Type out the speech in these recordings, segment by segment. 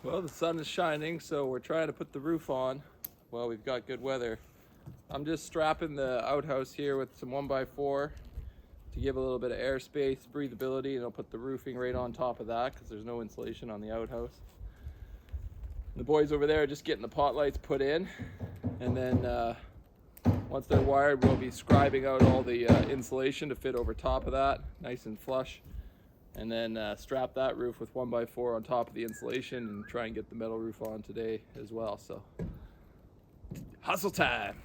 Well, the sun is shining, so we're trying to put the roof on. Well, we've got good weather. I'm just strapping the outhouse here with some 1x4 to give a little bit of airspace, breathability, and I'll put the roofing right on top of that because there's no insulation on the outhouse. The boys over there are just getting the pot lights put in, and then once they're wired, we'll be scribing out all the insulation to fit over top of that, nice and flush, and then strap that roof with 1x4 on top of the insulation and try and get the metal roof on today as well. So, hustle time!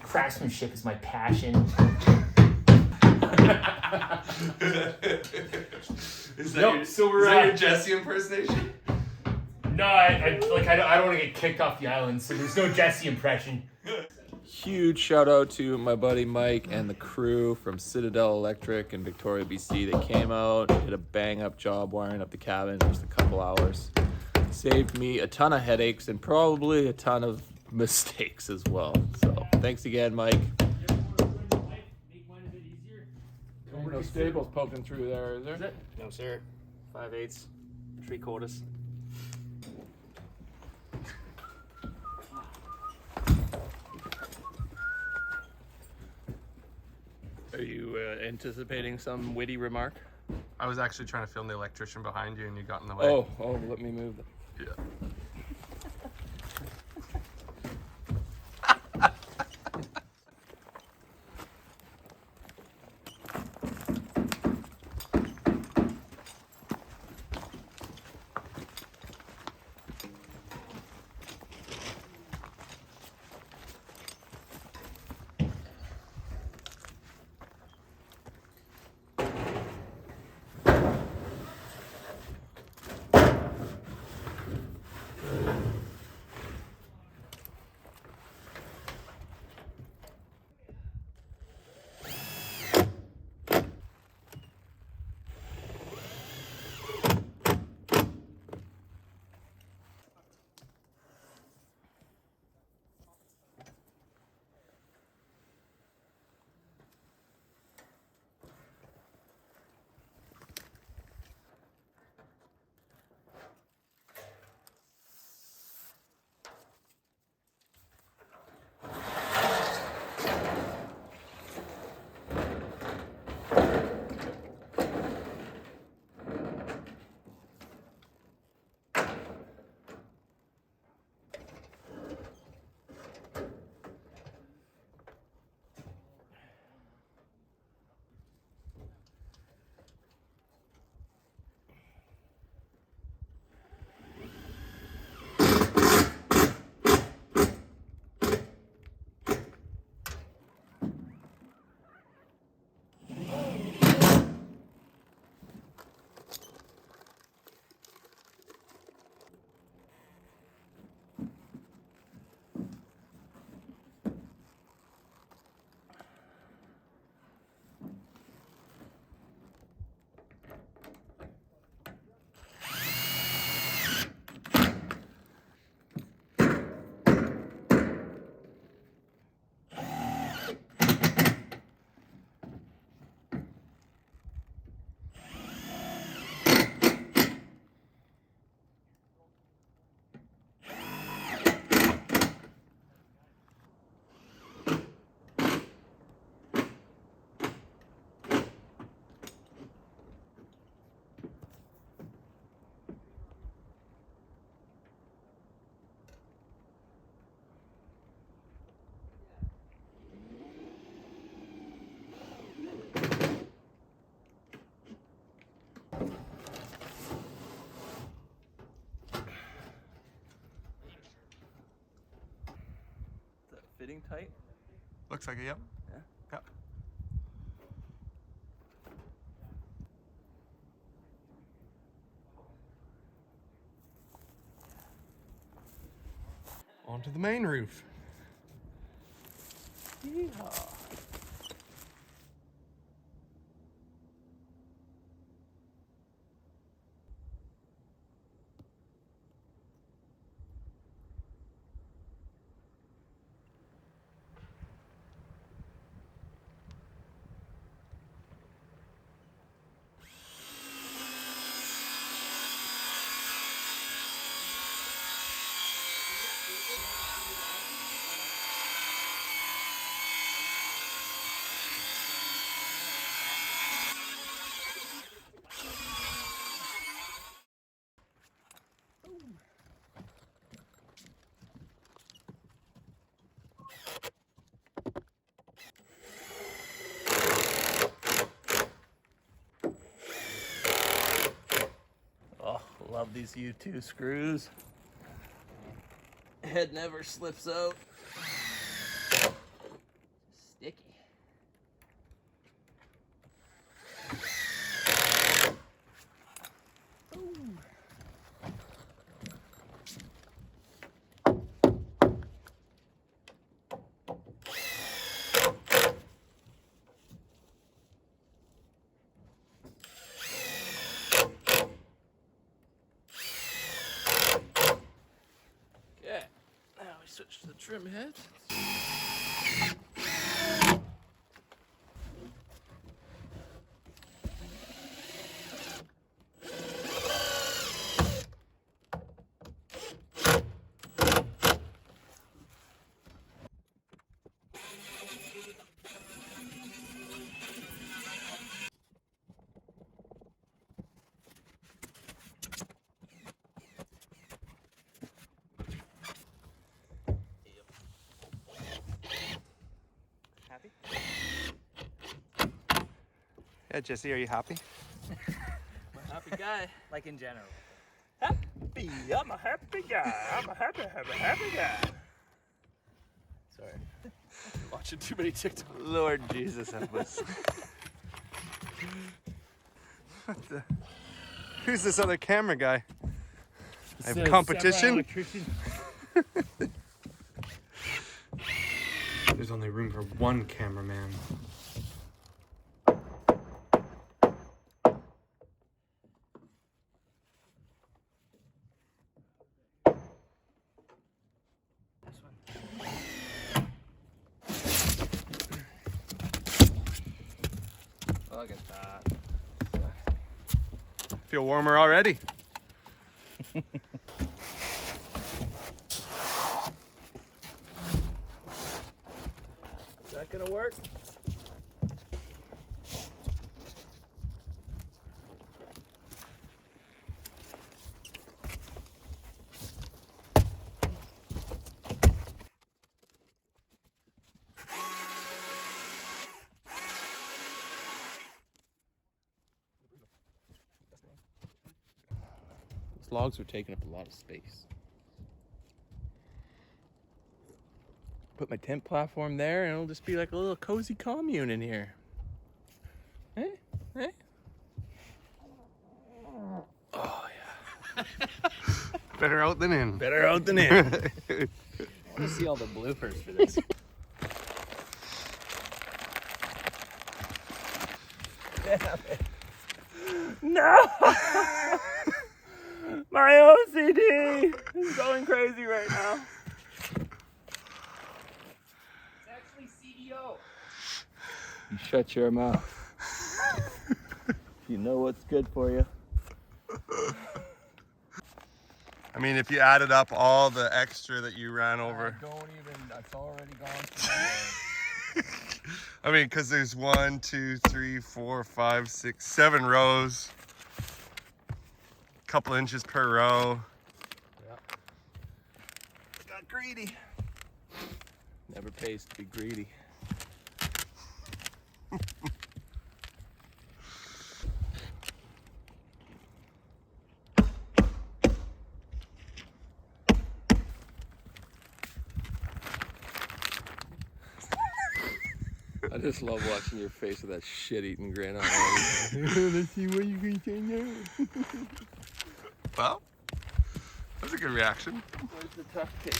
Craftsmanship is my passion. Is that your Jesse impersonation? No, I don't want to get kicked off the island, so there's no Jesse impression. Huge shout out to my buddy Mike and the crew from Citadel Electric in Victoria, BC. They came out, did a bang up job wiring up the cabin in just a couple hours. Saved me a ton of headaches and probably a ton of mistakes as well. So thanks again, Mike. No staples poking through there, is there? No, sir. 5/8, 3/4. Are you anticipating some witty remark? I was actually trying to film the electrician behind you and you got in the way. Oh, let me move. Yeah. fitting tight? Looks like it, yep. Yeah. Yep. Onto the main roof. Yeehaw. Oh, love these U2 screws. Head never slips out. Sticky. Boom. Okay, now we switch to the trim head. Happy? Yeah, Jesse, are you happy? I'm a happy guy. Like in general. Happy, I'm a happy guy. I'm a happy guy. Sorry. Watching too many TikToks. Lord Jesus help us. What the? Who's this other camera guy? I have competition? Electrician. There's only room for one cameraman. Look at that. Feel warmer already? Is that gonna work? These logs are taking up a lot of space. Put my tent platform there and it'll just be like a little cozy commune in here. Hey? Hey? Oh yeah. Better out than in. Better out than in. I want to see all the bloopers for this. No! My OCD is going crazy right now. It's actually CEO. You shut your mouth. You know what's good for you. I mean, if you added up all the extra that you ran over. Don't even, that's already gone through my head. I mean, because there's 1, 2, 3, 4, 5, 6, 7 rows. Couple inches per row. Yeah. Got greedy. Never pays to be greedy. I just love watching your face with that shit-eating grin on it. Let's see what you can say now. Well, that's a good reaction. Where's the tuck tape?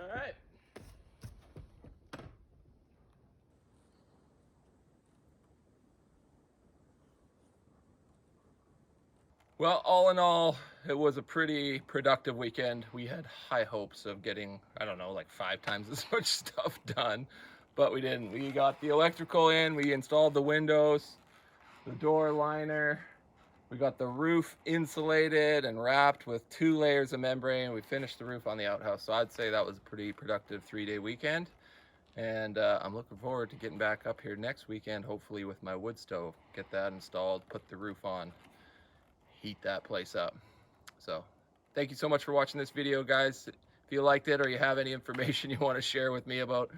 Alright. Well, all in all, it was a pretty productive weekend. We had high hopes of getting, I don't know, like 5 times as much stuff done, but we didn't. We got the electrical in, we installed the windows, the door liner, we got the roof insulated and wrapped with 2 layers of membrane. We finished the roof on the outhouse, so I'd say that was a pretty productive 3-day weekend. And I'm looking forward to getting back up here next weekend, hopefully with my wood stove. Get that installed, put the roof on, heat that place up. So thank you so much for watching this video, guys. If you liked it or you have any information you want to share with me about,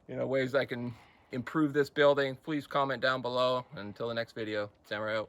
ways I can improve this building, please comment down below. Until the next video, Samurai out.